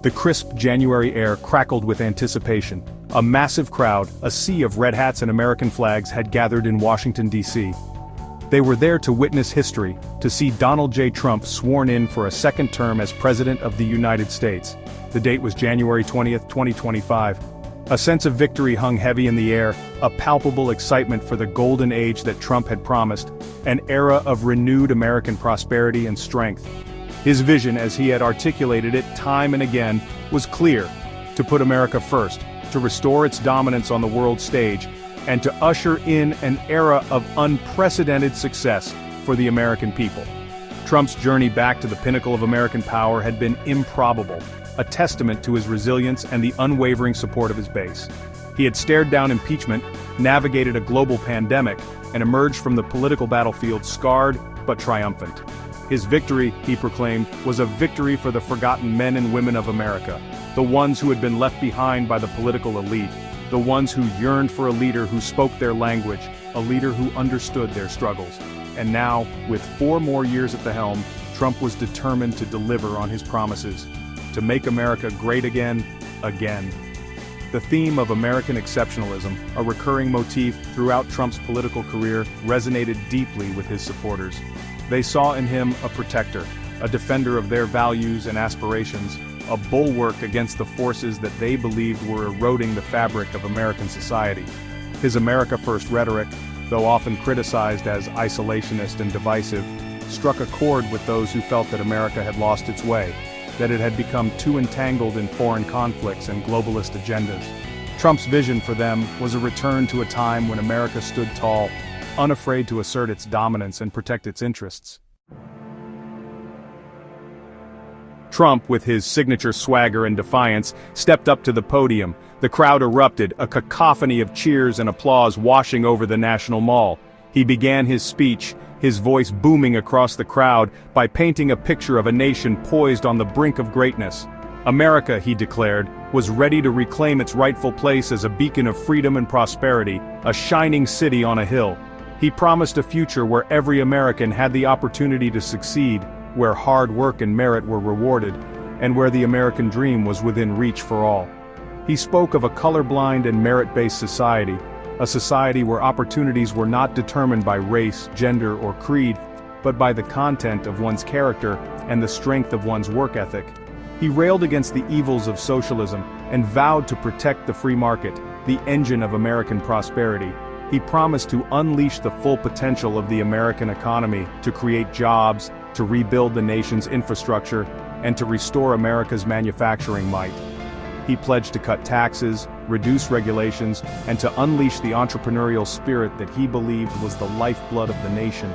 The crisp January air crackled with anticipation. A massive crowd, a sea of red hats and American flags had gathered in Washington, D.C. They were there to witness history, to see Donald J. Trump sworn in for a second term as President of the United States. The date was January 20, 2025. A sense of victory hung heavy in the air, a palpable excitement for the golden age that Trump had promised, an era of renewed American prosperity and strength. His vision, as he had articulated it time and again, was clear: to put America first, to restore its dominance on the world stage, and to usher in an era of unprecedented success for the American people. Trump's journey back to the pinnacle of American power had been improbable, a testament to his resilience and the unwavering support of his base. He had stared down impeachment, navigated a global pandemic, and emerged from the political battlefield scarred but triumphant. His victory, he proclaimed, was a victory for the forgotten men and women of America, the ones who had been left behind by the political elite, the ones who yearned for a leader who spoke their language, a leader who understood their struggles. And now, with 4 more years at the helm, Trump was determined to deliver on his promises, to make America great again, again. The theme of American exceptionalism, a recurring motif throughout Trump's political career, resonated deeply with his supporters. They saw in him a protector, a defender of their values and aspirations, a bulwark against the forces that they believed were eroding the fabric of American society. His America First rhetoric, though often criticized as isolationist and divisive, struck a chord with those who felt that America had lost its way, that it had become too entangled in foreign conflicts and globalist agendas. Trump's vision for them was a return to a time when America stood tall, unafraid to assert its dominance and protect its interests. Trump, with his signature swagger and defiance, stepped up to the podium. The crowd erupted, a cacophony of cheers and applause washing over the National Mall. He began his speech, his voice booming across the crowd, by painting a picture of a nation poised on the brink of greatness. America, he declared, was ready to reclaim its rightful place as a beacon of freedom and prosperity, a shining city on a hill. He promised a future where every American had the opportunity to succeed, where hard work and merit were rewarded, and where the American dream was within reach for all. He spoke of a colorblind and merit-based society, a society where opportunities were not determined by race, gender, or creed, but by the content of one's character and the strength of one's work ethic. He railed against the evils of socialism and vowed to protect the free market, the engine of American prosperity. He promised to unleash the full potential of the American economy, to create jobs, to rebuild the nation's infrastructure, and to restore America's manufacturing might. He pledged to cut taxes, reduce regulations, and to unleash the entrepreneurial spirit that he believed was the lifeblood of the nation.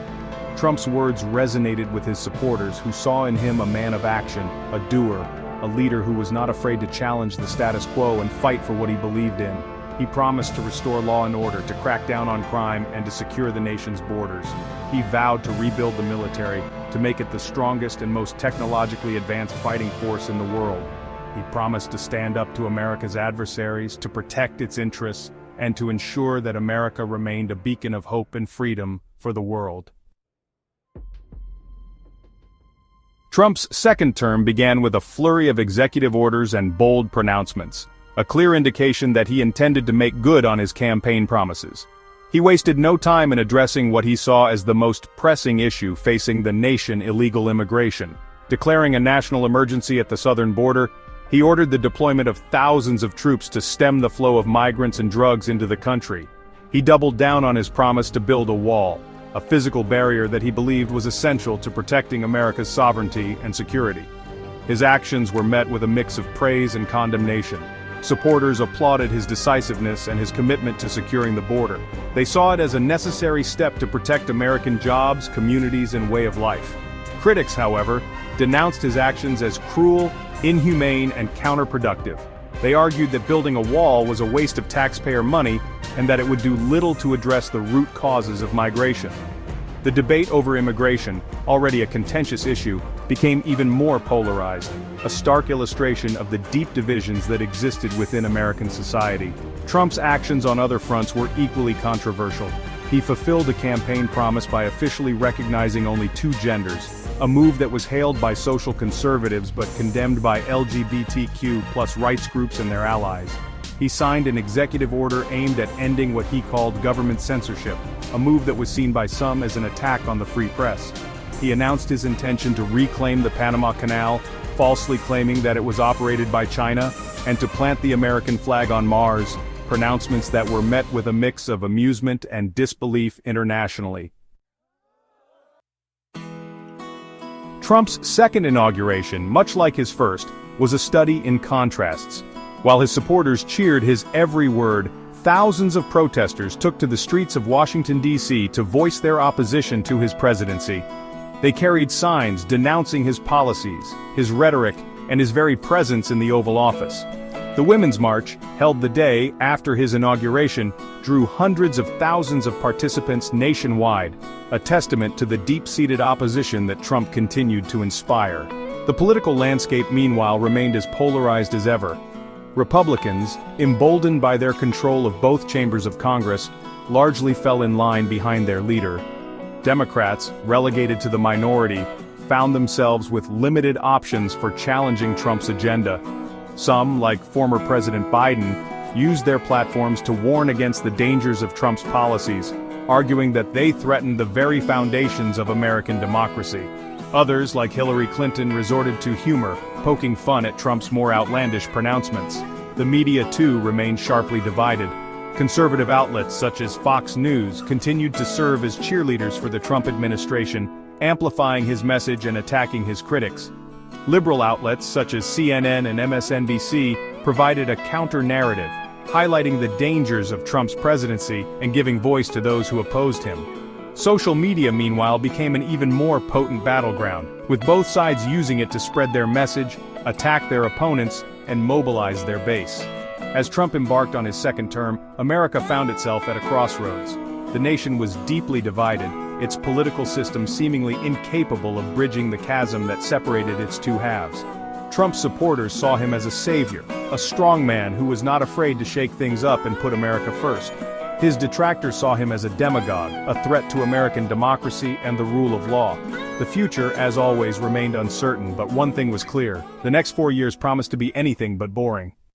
Trump's words resonated with his supporters, who saw in him a man of action, a doer, a leader who was not afraid to challenge the status quo and fight for what he believed in. He promised to restore law and order, to crack down on crime, and to secure the nation's borders. He vowed to rebuild the military, to make it the strongest and most technologically advanced fighting force in the world. He promised to stand up to America's adversaries, to protect its interests, and to ensure that America remained a beacon of hope and freedom for the world. Trump's second term began with a flurry of executive orders and bold pronouncements, a clear indication that he intended to make good on his campaign promises. He wasted no time in addressing what he saw as the most pressing issue facing the nation: illegal immigration. Declaring a national emergency at the southern border, he ordered the deployment of thousands of troops to stem the flow of migrants and drugs into the country. He doubled down on his promise to build a wall, a physical barrier that he believed was essential to protecting America's sovereignty and security. His actions were met with a mix of praise and condemnation. Supporters applauded his decisiveness and his commitment to securing the border. They saw it as a necessary step to protect American jobs, communities, and way of life. Critics, however, denounced his actions as cruel, inhumane, and counterproductive. They argued that building a wall was a waste of taxpayer money and that it would do little to address the root causes of migration. The debate over immigration, already a contentious issue, became even more polarized, a stark illustration of the deep divisions that existed within American society. Trump's actions on other fronts were equally controversial. He fulfilled a campaign promise by officially recognizing only two genders, a move that was hailed by social conservatives but condemned by LGBTQ+ rights groups and their allies. He signed an executive order aimed at ending what he called government censorship, a move that was seen by some as an attack on the free press. He announced his intention to reclaim the Panama Canal, falsely claiming that it was operated by China, and to plant the American flag on Mars, pronouncements that were met with a mix of amusement and disbelief internationally. Trump's second inauguration, much like his first, was a study in contrasts. While his supporters cheered his every word, thousands of protesters took to the streets of Washington, D.C. to voice their opposition to his presidency. They carried signs denouncing his policies, his rhetoric, and his very presence in the Oval Office. The Women's March, held the day after his inauguration, drew hundreds of thousands of participants nationwide, a testament to the deep-seated opposition that Trump continued to inspire. The political landscape, meanwhile, remained as polarized as ever. Republicans, emboldened by their control of both chambers of Congress, largely fell in line behind their leader. Democrats, relegated to the minority, found themselves with limited options for challenging Trump's agenda. Some, like former President Biden, used their platforms to warn against the dangers of Trump's policies, arguing that they threatened the very foundations of American democracy. Others, like Hillary Clinton, resorted to humor, poking fun at Trump's more outlandish pronouncements. The media, too, remained sharply divided. Conservative outlets such as Fox News continued to serve as cheerleaders for the Trump administration, amplifying his message and attacking his critics. Liberal outlets such as CNN and MSNBC provided a counter-narrative, highlighting the dangers of Trump's presidency and giving voice to those who opposed him. Social media, meanwhile, became an even more potent battleground, with both sides using it to spread their message, attack their opponents, and mobilize their base. As Trump embarked on his second term, America found itself at a crossroads. The nation was deeply divided, its political system seemingly incapable of bridging the chasm that separated its two halves. Trump's supporters saw him as a savior, a strong man who was not afraid to shake things up and put America first. His detractors saw him as a demagogue, a threat to American democracy and the rule of law. The future, as always, remained uncertain, but one thing was clear: the next 4 years promised to be anything but boring.